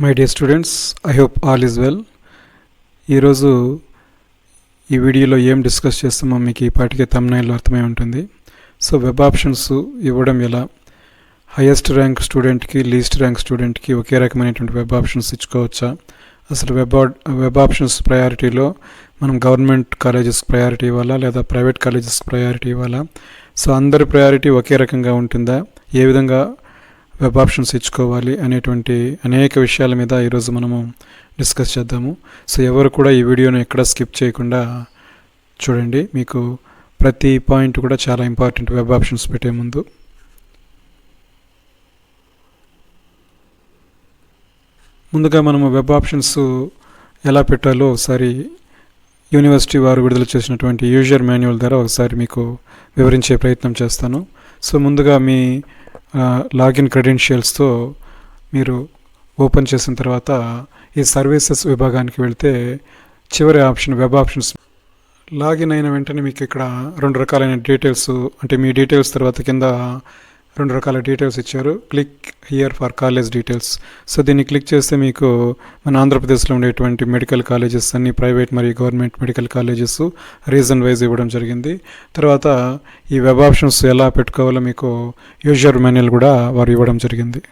My dear students, I hope all is well. ఈరోజు ఈ వీడియోలో ఏం డిస్కస్ చేస్తామో మీకు ఈ పాటికే థంబ్నెయిల్లో అర్థమై ఉంటుంది. సో వెబ్ ఆప్షన్స్ ఇవ్వడం ఎలా, హైయెస్ట్ ర్యాంక్ స్టూడెంట్కి లీస్ట్ ర్యాంక్ స్టూడెంట్కి ఒకే రకమైనటువంటి వెబ్ ఆప్షన్స్ ఇచ్చుకోవచ్చా, అసలు వెబ్ ఆప్షన్స్ ప్రయారిటీలో మనం గవర్నమెంట్ కాలేజెస్కి ప్రయారిటీ ఇవ్వాలా లేదా ప్రైవేట్ కాలేజెస్కి ప్రయారిటీ ఇవ్వాలా, సో అందరి ప్రయారిటీ ఒకే రకంగా ఉంటుందా, ఏ విధంగా వెబ్ ఆప్షన్స్ ఇచ్చుకోవాలి అనేటువంటి అనేక విషయాల మీద ఈరోజు మనము డిస్కస్ చేద్దాము. సో ఎవరు కూడా ఈ వీడియోని ఎక్కడ స్కిప్ చేయకుండా చూడండి, మీకు ప్రతి పాయింట్ కూడా చాలా ఇంపార్టెంట్ వెబ్ ఆప్షన్స్ పెట్టే ముందు. ముందుగా మనము వెబ్ ఆప్షన్స్ ఎలా పెట్టాలో ఒకసారి యూనివర్సిటీ వారు విడుదల చేసినటువంటి యూజర్ మాన్యువల్ ద్వారా ఒకసారి మీకు వివరించే ప్రయత్నం చేస్తాను. సో ముందుగా మీ లాగిన్ క్రెడెన్షియల్స్తో మీరు ఓపెన్ చేసిన తర్వాత ఈ సర్వీసెస్ విభాగానికి వెళ్తే చివరి ఆప్షన్ వెబ్ ఆప్షన్స్. లాగిన్ అయిన వెంటనే మీకు ఇక్కడ రెండు రకాలైన డీటెయిల్స్, అంటే మీ డీటెయిల్స్ తర్వాత కింద రెండు రకాల డీటెయిల్స్ ఇచ్చారు. Click here for college details. So దీన్ని క్లిక్ చేస్తే మీకు మన ఆంధ్రప్రదేశ్లో ఉండేటువంటి మెడికల్ కాలేజెస్ అన్ని ప్రైవేట్ మరియు government medical colleges reason wise ఇవ్వడం జరిగింది. తర్వాత ఈ వెబ్ ఆప్షన్స్ ఎలా పెట్టుకోవాలో మీకు యూజర్ మాన్యువల్ కూడా వారు ఇవ్వడం జరిగింది.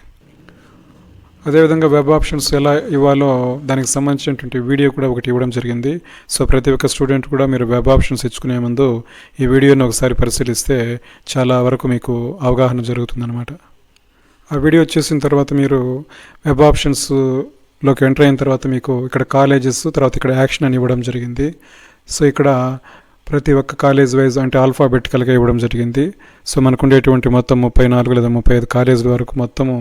అదేవిధంగా వెబ్ ఆప్షన్స్ ఎలా ఇవ్వాలో దానికి సంబంధించినటువంటి వీడియో కూడా ఒకటి ఇవ్వడం జరిగింది. సో ప్రతి ఒక్క స్టూడెంట్ కూడా మీరు వెబ్ ఆప్షన్స్ ఇచ్చుకునే ముందు ఈ వీడియోని ఒకసారి పరిశీలిస్తే చాలా వరకు మీకు అవగాహన జరుగుతుందన్నమాట. ఆ వీడియో వచ్చేసిన తర్వాత మీరు వెబ్ ఆప్షన్స్లోకి ఎంటర్ అయిన తర్వాత మీకు ఇక్కడ కాలేజెస్, తర్వాత ఇక్కడ యాక్షన్ అని ఇవ్వడం జరిగింది. సో ఇక్కడ ప్రతి ఒక్క కాలేజ్ వైజ్ అంటే ఆల్ఫాబెటికల్గా ఇవ్వడం జరిగింది. సో మనకు ఉండేటువంటి మొత్తం 34 లేదా 35 కాలేజీల వరకు మొత్తము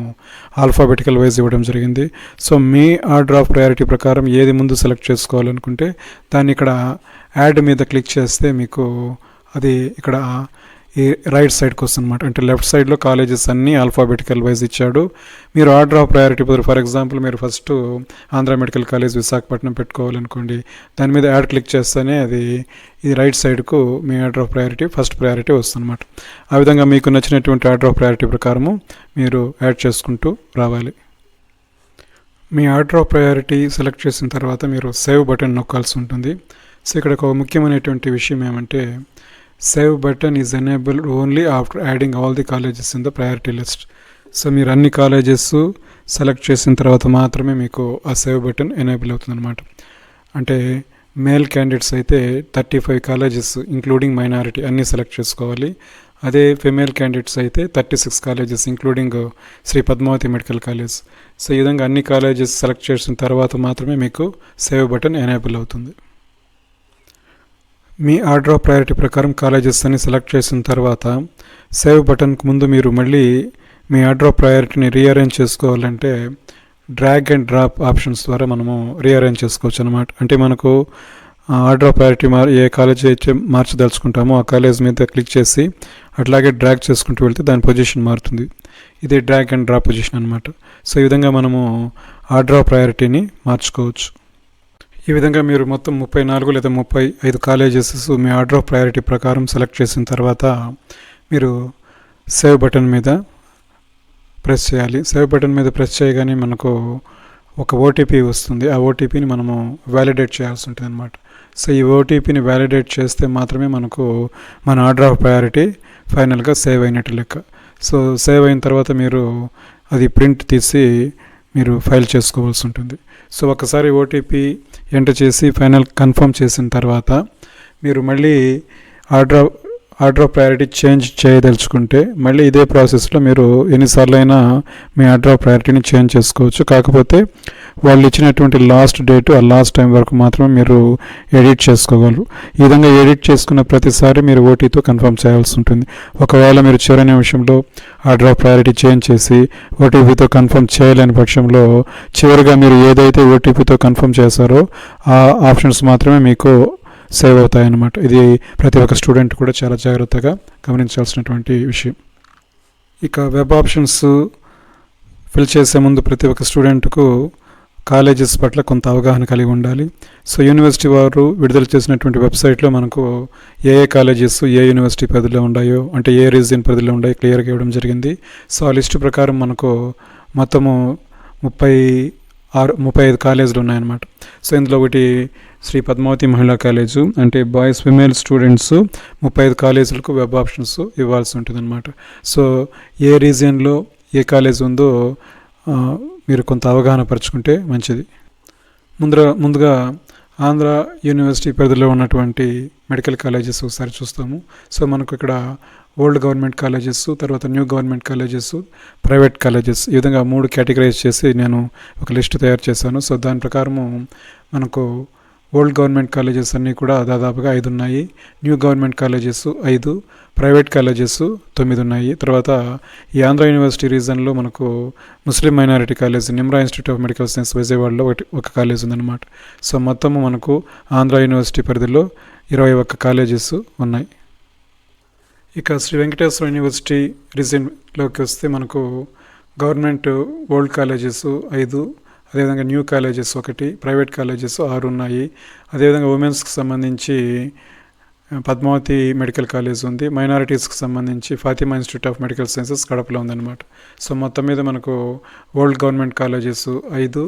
ఆల్ఫాబెటికల్ వైజ్ ఇవ్వడం జరిగింది. So me order of priority ప్రకారం ఏది ముందు సెలెక్ట్ చేసుకోవాలనుకుంటే దాన్ని ఇక్కడ యాడ్ మీద క్లిక్ చేస్తే మీకు అది ఇక్కడ ఈ రైట్ సైడ్కి వస్తుంది అనమాట. అంటే లెఫ్ట్ సైడ్లో కాలేజెస్ అన్నీ ఆల్ఫాబెటికల్ వైజ్ ఇచ్చాడు. మీరు order of priority for example మీరు first Andhra medical college Visakhapatnam పెట్టుకోవాలనుకోండి, దాని మీద యాడ్ క్లిక్ చేస్తేనే అది ఈ రైట్ సైడ్కు మీ order of priority first priority వస్తుంది అనమాట. ఆ విధంగా మీకు నచ్చినటువంటి ఆర్డర్ ఆఫ్ ప్రయారిటీ ప్రకారము మీరు యాడ్ చేసుకుంటూ రావాలి. మీ ఆర్డర్ ఆఫ్ ప్రయారిటీ సెలెక్ట్ చేసిన తర్వాత మీరు సేవ్ బటన్ నొక్కాల్సి ఉంటుంది. సో ఇక్కడ ఒక ముఖ్యమైనటువంటి విషయం ఏమంటే save button is enabled only after adding all the colleges in the priority list. So మీరు అన్ని కాలేజెస్ సెలెక్ట్ చేసిన తర్వాత మాత్రమే మీకు ఆ సేవ్ బటన్ ఎనేబుల్ అవుతుందన్నమాట. అంటే మేల్ క్యాండిడేట్స్ అయితే 35 కాలేజెస్ ఇంక్లూడింగ్ మైనారిటీ అన్నీ సెలెక్ట్ చేసుకోవాలి. అదే ఫిమేల్ క్యాండిడేట్స్ అయితే 36 colleges including Shri Padmavati medical college. So ఈ విధంగా అన్ని కాలేజెస్ సెలెక్ట్ చేసిన తర్వాత మాత్రమే మీకు సేవ్ బటన్ ఎనేబుల్ అవుతుంది. మీ ఆర్డర్ ఆఫ్ ప్రయారిటీ ప్రకారం కాలేజెస్ అని సెలెక్ట్ చేసిన తర్వాత సేవ్ బటన్కి ముందు మీరు మళ్ళీ మీ ఆర్డర్ ఆఫ్ ప్రయారిటీని రీఅరేంజ్ చేసుకోవాలంటే డ్రాగ్ అండ్ డ్రాప్ ఆప్షన్స్ ద్వారా మనము రీఅరేంజ్ చేసుకోవచ్చు అనమాట. అంటే మనకు order of priority A college అయితే మార్చదలుచుకుంటామో ఆ కాలేజ్ మీద క్లిక్ చేసి అట్లాగే డ్రాగ్ చేసుకుంటూ వెళ్తే దాని పొజిషన్ మారుతుంది. ఇది డ్రాగ్ అండ్ డ్రాప్ పొజిషన్ అనమాట. సో ఈ విధంగా మనము ఆర్డర్ ఆఫ్ ప్రయారిటీని మార్చుకోవచ్చు. ఈ విధంగా మీరు మొత్తం 34 లేదా 35 colleges me order of priority ప్రకారం సెలెక్ట్ చేసిన తర్వాత మీరు సేవ్ బటన్ మీద ప్రెస్ చేయాలి. సేవ్ బటన్ మీద ప్రెస్ చేయగానే మనకు ఒక ఓటీపీ వస్తుంది. ఆ ఓటీపీని మనము వ్యాలిడేట్ చేయాల్సి ఉంటుంది అనమాట. సో ఈ ఓటీపీని వ్యాలిడేట్ చేస్తే మాత్రమే మనకు మన ఆర్డర్ ఆఫ్ ప్రయారిటీ ఫైనల్గా సేవ్ అయినట్టు లెక్క. సో సేవ్ అయిన తర్వాత మీరు అది ప్రింట్ తీసి మీరు ఫైల్ చేసుకోవాల్సి ఉంటుంది. సో ఒకసారి ఓటీపీ ఎంటర్ చేసి ఫైనల్ కన్ఫర్మ్ చేసిన తర్వాత మీరు మళ్ళీ ఆర్డర్ ఆఫ్ ప్రయారిటీ చేంజ్ చేయదలుచుకుంటే మళ్ళీ ఇదే ప్రాసెస్లో మీరు ఎన్నిసార్లు అయినా మీ ఆర్డర్ ఆఫ్ ప్రయారిటీని చేంజ్ చేసుకోవచ్చు. కాకపోతే వాళ్ళు ఇచ్చినటువంటి లాస్ట్ డేటు ఆ లాస్ట్ టైం వరకు మాత్రమే మీరు ఎడిట్ చేసుకోగలరు. ఈ విధంగా ఎడిట్ చేసుకున్న ప్రతిసారి మీరు ఓటీతో కన్ఫర్మ్ చేయాల్సి ఉంటుంది. ఒకవేళ మీరు చివరి నిమిషంలో ఆర్డర్ ఆఫ్ ప్రయారిటీ చేంజ్ చేసి ఓటీపీతో కన్ఫర్మ్ చేయలేని పక్షంలో చివరిగా మీరు ఏదైతే ఓటీపీతో కన్ఫర్మ్ చేశారో ఆ ఆప్షన్స్ మాత్రమే మీకు సేవ్ అవుతాయన్నమాట. ఇది ప్రతి ఒక్క స్టూడెంట్ కూడా చాలా జాగ్రత్తగా గమనించాల్సినటువంటి విషయం. ఇక వెబ్ ఆప్షన్స్ ఫిల్ చేసే ముందు ప్రతి ఒక్క స్టూడెంట్కు కాలేజెస్ పట్ల కొంత అవగాహన కలిగి ఉండాలి. సో యూనివర్సిటీ వారు విడుదల చేసినటువంటి వెబ్సైట్లో మనకు ఏ కాలేజెస్ ఏ యూనివర్సిటీ పరిధిలో ఉన్నాయో, అంటే ఏ రీజియన్ పరిధిలో ఉన్నాయో క్లియర్గా ఇవ్వడం జరిగింది. సో ఆ లిస్టు ప్రకారం మనకు మొత్తము 35 కాలేజీలు ఉన్నాయన్నమాట. సో ఇందులో ఒకటి శ్రీ పద్మావతి మహిళా కాలేజు, అంటే బాయ్స్ ఫిమేల్ స్టూడెంట్స్ 35 కాలేజీలకు వెబ్ ఆప్షన్స్ ఇవ్వాల్సి ఉంటుంది అనమాట. సో ఏ రీజియన్లో ఏ కాలేజ్ ఉందో మీరు కొంత అవగాహన పరుచుకుంటే మంచిది. ముందుగా ఆంధ్ర యూనివర్సిటీ పరిధిలో ఉన్నటువంటి మెడికల్ కాలేజెస్ ఒకసారి చూస్తాము. సో మనకు ఇక్కడ ఓల్డ్ గవర్నమెంట్ కాలేజెస్, తర్వాత new government colleges, private colleges, ఈ విధంగా 3 కేటగిరైజ్ చేసి నేను ఒక లిస్ట్ తయారు చేశాను. సో దాని ప్రకారము మనకు ఓల్డ్ గవర్నమెంట్ కాలేజెస్ అన్నీ కూడా దాదాపుగా 5 ఉన్నాయి, new government colleges 5, private colleges 9 ఉన్నాయి. తర్వాత ఈ ఆంధ్ర యూనివర్సిటీ రీజన్లో మనకు Muslim minority college Nimra institute of medical science విజయవాడలో ఒక కాలేజ్ ఉందన్నమాట. సో మొత్తము మనకు ఆంధ్ర యూనివర్సిటీ పరిధిలో 21 కాలేజెస్ ఉన్నాయి. ఇక శ్రీ వెంకటేశ్వర యూనివర్సిటీ రీజన్లోకి వస్తే మనకు గవర్నమెంట్ ఓల్డ్ కాలేజెస్ 5, అదేవిధంగా న్యూ కాలేజెస్ 1, ప్రైవేట్ కాలేజెస్ 6 ఉన్నాయి. అదేవిధంగా ఉమెన్స్కి సంబంధించి పద్మావతి మెడికల్ కాలేజ్ ఉంది, మైనారిటీస్కి సంబంధించి Fatima institute of medical sciences కడపలో ఉందన్నమాట. సో మొత్తం మీద మనకు old government colleges 5,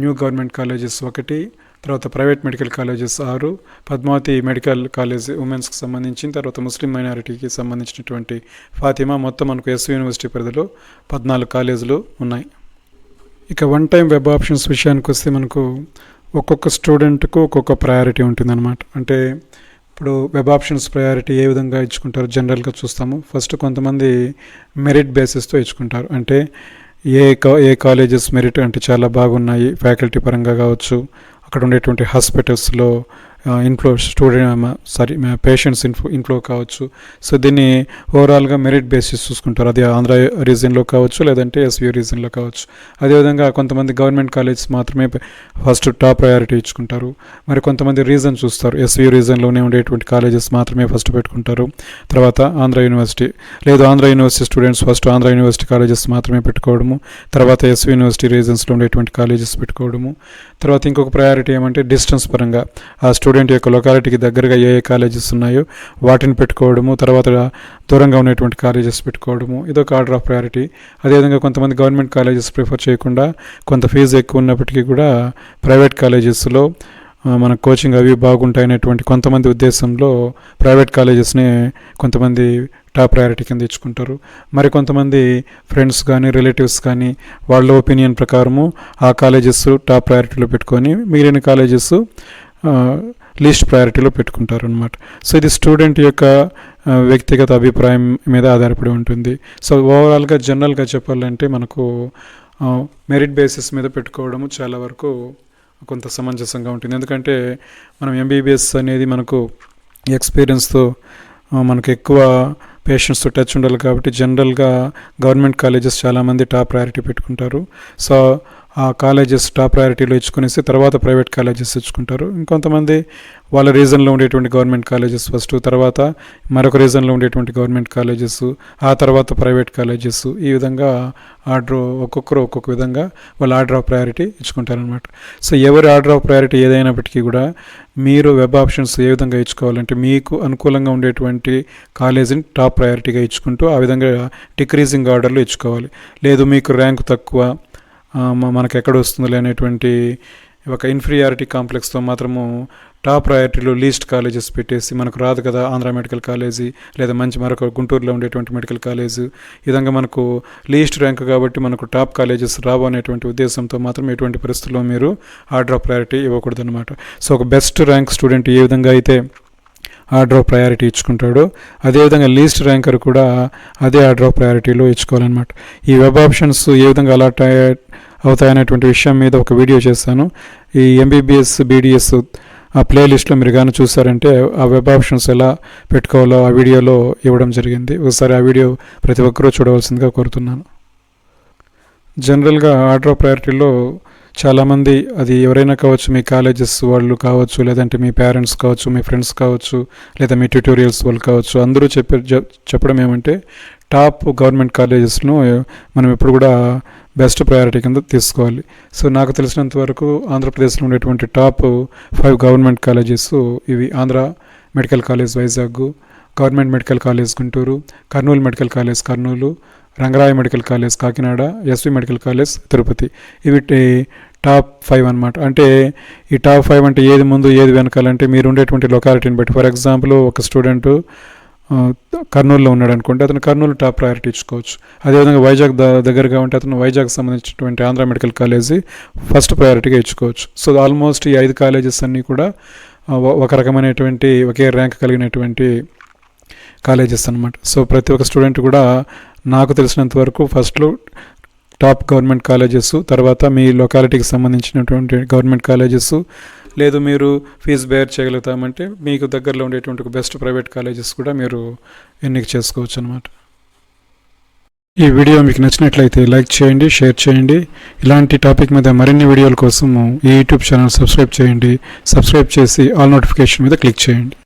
new government colleges 1, తర్వాత private medical colleges 6, Padmavathi medical college ఉమెన్స్కి సంబంధించిన, తర్వాత ముస్లిం మైనారిటీకి సంబంధించినటువంటి ఫాతిమా, మొత్తం మనకు ఎస్వి యూనివర్సిటీ పరిధిలో 14 కాలేజీలు ఉన్నాయి. ఇక వన్ టైం వెబ్ ఆప్షన్స్ విషయానికి వస్తే మనకు ఒక్కొక్క స్టూడెంట్కు ఒక్కొక్క ప్రయారిటీ ఉంటుందన్నమాట. అంటే ఇప్పుడు వెబ్ ఆప్షన్స్ ప్రయారిటీ ఏ విధంగా ఇచ్చుకుంటారు జనరల్గా చూస్తాము. ఫస్ట్ కొంతమంది మెరిట్ బేసిస్తో ఇచ్చుకుంటారు. అంటే ఏ కాలేజెస్ మెరిట్ అంటే చాలా బాగున్నాయి, ఫ్యాకల్టీ పరంగా కావచ్చు, అక్కడ ఉండేటువంటి హాస్పిటల్స్లో పేషెంట్స్ ఇన్ఫ్లో కావచ్చు. సో దీన్ని ఓవరాల్గా మెరిట్ బేసిస్ చూసుకుంటారు. అది ఆంధ్ర రీజన్లో కావచ్చు, లేదంటే ఎస్యూ రీజన్లో కావచ్చు. అదేవిధంగా కొంతమంది గవర్నమెంట్ కాలేజెస్ మాత్రమే ఫస్ట్ టాప్ ప్రయారిటీ ఇచ్చుకుంటారు. మరి కొంతమంది రీజన్ చూస్తారు, ఎస్యూ రీజన్లోనే ఉండేటువంటి కాలేజెస్ మాత్రమే ఫస్ట్ పెట్టుకుంటారు. తర్వాత ఆంధ్ర యూనివర్సిటీ, లేదు Andhra university students first Andhra university colleges మాత్రమే పెట్టుకోవడము, తర్వాత ఎస్యూ యూనివర్సిటీ రీజన్స్లో ఉండేటువంటి కాలేజెస్ పెట్టుకోవడము. తర్వాత ఇంకొక ప్రయారిటీ ఏమంటే డిస్టెన్స్ పరంగా ఆ స్టూడెంట్ యొక్క లొకాలిటీకి దగ్గరగా ఏ కాలేజెస్ ఉన్నాయో వాటిని పెట్టుకోవడము, తర్వాత దూరంగా ఉన్నటువంటి కాలేజెస్ పెట్టుకోవడము, ఇదొక ఆర్డర్ ఆఫ్ ప్రయారిటీ. అదేవిధంగా కొంతమంది గవర్నమెంట్ కాలేజెస్ ప్రిఫర్ చేయకుండా కొంత ఫీజు ఎక్కువ ఉన్నప్పటికీ కూడా ప్రైవేట్ కాలేజెస్లో మన కోచింగ్ అవి బాగుంటాయనేటువంటి కొంతమంది ఉద్దేశంలో ప్రైవేట్ కాలేజెస్ని కొంతమంది టాప్ ప్రయారిటీ కింద ఇచ్చుకుంటారు. మరి కొంతమంది ఫ్రెండ్స్ కానీ రిలేటివ్స్ కానీ వాళ్ళ ఒపీనియన్ ప్రకారము ఆ కాలేజెస్ టాప్ ప్రయారిటీలో పెట్టుకొని మిగిలిన కాలేజెస్ లీస్ట్ ప్రయారిటీలో పెట్టుకుంటారు అనమాట. సో ఇది స్టూడెంట్ యొక్క వ్యక్తిగత అభిప్రాయం మీద ఆధారపడి ఉంటుంది. సో ఓవరాల్గా జనరల్గా చెప్పాలంటే మనకు మెరిట్ బేసిస్ మీద పెట్టుకోవడము చాలా వరకు కొంత సమంజసంగా ఉంటుంది. ఎందుకంటే మనం ఎంబీబీఎస్ అనేది మనకు ఎక్స్పీరియన్స్తో మనకు ఎక్కువ పేషెంట్స్తో టచ్ ఉండాలి కాబట్టి జనరల్గా గవర్నమెంట్ కాలేజెస్ చాలామంది టాప్ ప్రయారిటీ పెట్టుకుంటారు. సో ఆ కాలేజెస్ టాప్ ప్రయారిటీలో ఇచ్చుకునేసి తర్వాత ప్రైవేట్ కాలేజెస్ ఇచ్చుకుంటారు. ఇంకొంతమంది వాళ్ళ రీజన్లో ఉండేటువంటి గవర్నమెంట్ కాలేజెస్ ఫస్ట్, తర్వాత మరొక రీజన్లో ఉండేటువంటి గవర్నమెంట్ కాలేజెస్, ఆ తర్వాత ప్రైవేట్ కాలేజెస్, ఈ విధంగా ఒక్కొక్కరు ఒక్కొక్క విధంగా వాళ్ళ ఆర్డర్ ఆఫ్ ప్రయారిటీ ఇచ్చుకుంటారనమాట. సో ఎవరి ఆర్డర్ ఆఫ్ ప్రయారిటీ ఏదైనప్పటికీ కూడా మీరు వెబ్ ఆప్షన్స్ ఏ విధంగా ఇచ్చుకోవాలంటే మీకు అనుకూలంగా ఉండేటువంటి కాలేజీని టాప్ ప్రయారిటీగా ఇచ్చుకుంటూ ఆ విధంగా డిక్రీజింగ్ ఆర్డర్లో ఇచ్చుకోవాలి. లేదు మీకు ర్యాంక్ తక్కువ, మనకు ఎక్కడ వస్తుందో అనేటువంటి ఒక ఇన్ఫీరియారిటీ కాంప్లెక్స్తో మాత్రము టాప్ ప్రయారిటీలో లీస్ట్ కాలేజెస్ పెట్టేసి మనకు రాదు కదా ఆంధ్ర మెడికల్ కాలేజీ లేదా మంచి మరొక గుంటూరులో ఉండేటువంటి మెడికల్ కాలేజీ, ఈ విధంగా మనకు లీస్ట్ ర్యాంక్ కాబట్టి మనకు టాప్ కాలేజెస్ రావు అనేటువంటి ఉద్దేశంతో మాత్రం ఎటువంటి పరిస్థితుల్లో మీరు ఆర్డర్ ఆఫ్ ప్రయారిటీ ఇవ్వకూడదు అనమాట. సో ఒక బెస్ట్ ర్యాంక్ స్టూడెంట్ ఏ విధంగా అయితే ఆర్డర్ ఆఫ్ ప్రయారిటీ ఇచ్చుకుంటాడు, అదేవిధంగా లీస్ట్ ర్యాంకర్ కూడా అదే ఆర్డర్ ఆఫ్ ప్రయారిటీలో ఇచ్చుకోవాలన్నమాట. ఈ వెబ్ ఆప్షన్స్ ఏ విధంగా అలాట్ అవుతాయనేటువంటి విషయం మీద ఒక వీడియో చేశాను. ఈ ఎంబీబీఎస్ బీడీఎస్ ఆ ప్లేలిస్ట్లో మీరు కానీ చూసారంటే ఆ వెబ్ ఆప్షన్స్ ఎలా పెట్టుకోవాలో ఆ వీడియోలో ఇవ్వడం జరిగింది. ఒకసారి ఆ వీడియో ప్రతి ఒక్కరూ చూడవలసిందిగా కోరుతున్నాను. జనరల్గా ఆర్డర్ ఆఫ్ ప్రయారిటీలో చాలామంది అది ఎవరైనా కావచ్చు, మీ కాలేజెస్ వాళ్ళు కావచ్చు, లేదంటే మీ పేరెంట్స్ కావచ్చు, మీ ఫ్రెండ్స్ కావచ్చు, లేదా మీ ట్యూటోరియల్స్ వాళ్ళు కావచ్చు, అందరూ చెప్పడం ఏమంటే టాప్ గవర్నమెంట్ కాలేజెస్ను మనం ఎప్పుడు కూడా బెస్ట్ ప్రయారిటీ కింద తీసుకోవాలి. సో నాకు తెలిసినంత వరకు ఆంధ్రప్రదేశ్లో ఉండేటువంటి టాప్ 5 గవర్నమెంట్ కాలేజెస్ ఇవి: Andhra medical college Vizag, government medical college Guntur, Kurnool medical college Kurnool, Rangaraya medical college Kakinada, SV medical college Tirupati. ఇవి టాప్ 5 అనమాట. అంటే ఈ టాప్ 5 అంటే ఏది ముందు ఏది వెనకాలంటే మీరు ఉండేటువంటి లొకాలిటీని బట్టి. ఫర్ ఎగ్జాంపుల్ ఒక స్టూడెంట్ కర్నూలులో ఉన్నాడు అనుకోండి, అతను కర్నూలు టాప్ ప్రయారిటీ ఇచ్చుకోవచ్చు. అదేవిధంగా వైజాగ్ దగ్గరగా ఉంటే అతను వైజాగ్ సంబంధించినటువంటి ఆంధ్ర మెడికల్ కాలేజీ ఫస్ట్ ప్రయారిటీగా ఇచ్చుకోవచ్చు. సో ఆల్మోస్ట్ ఈ 5 కాలేజెస్ అన్నీ కూడా ఒక రకమైనటువంటి ఒకే ర్యాంక్ కలిగినటువంటి కాలేజెస్ అనమాట. సో ప్రతి ఒక్క స్టూడెంట్ కూడా నాకు తెలిసినంత వరకు ఫస్ట్లో టాప్ గవర్నమెంట్ కాలేజెస్, తర్వాత మీ లొకాలిటీకి సంబంధించినటువంటి గవర్నమెంట్ కాలేజెస్, లేదు మీరు ఫీజు బేర్ చేయగలుగుతామంటే మీకు దగ్గరలో ఉండేటువంటి ఒక బెస్ట్ ప్రైవేట్ కాలేజెస్ కూడా మీరు ఎన్నిక చేసుకోవచ్చు అనమాట. ఈ వీడియో మీకు నచ్చినట్లయితే లైక్ చేయండి, షేర్ చేయండి. ఇలాంటి టాపిక్ మీద మరిన్ని వీడియోల కోసము ఈ యూట్యూబ్ ఛానల్ సబ్స్క్రైబ్ చేయండి. సబ్స్క్రైబ్ చేసి ఆల్ నోటిఫికేషన్ మీద క్లిక్ చేయండి.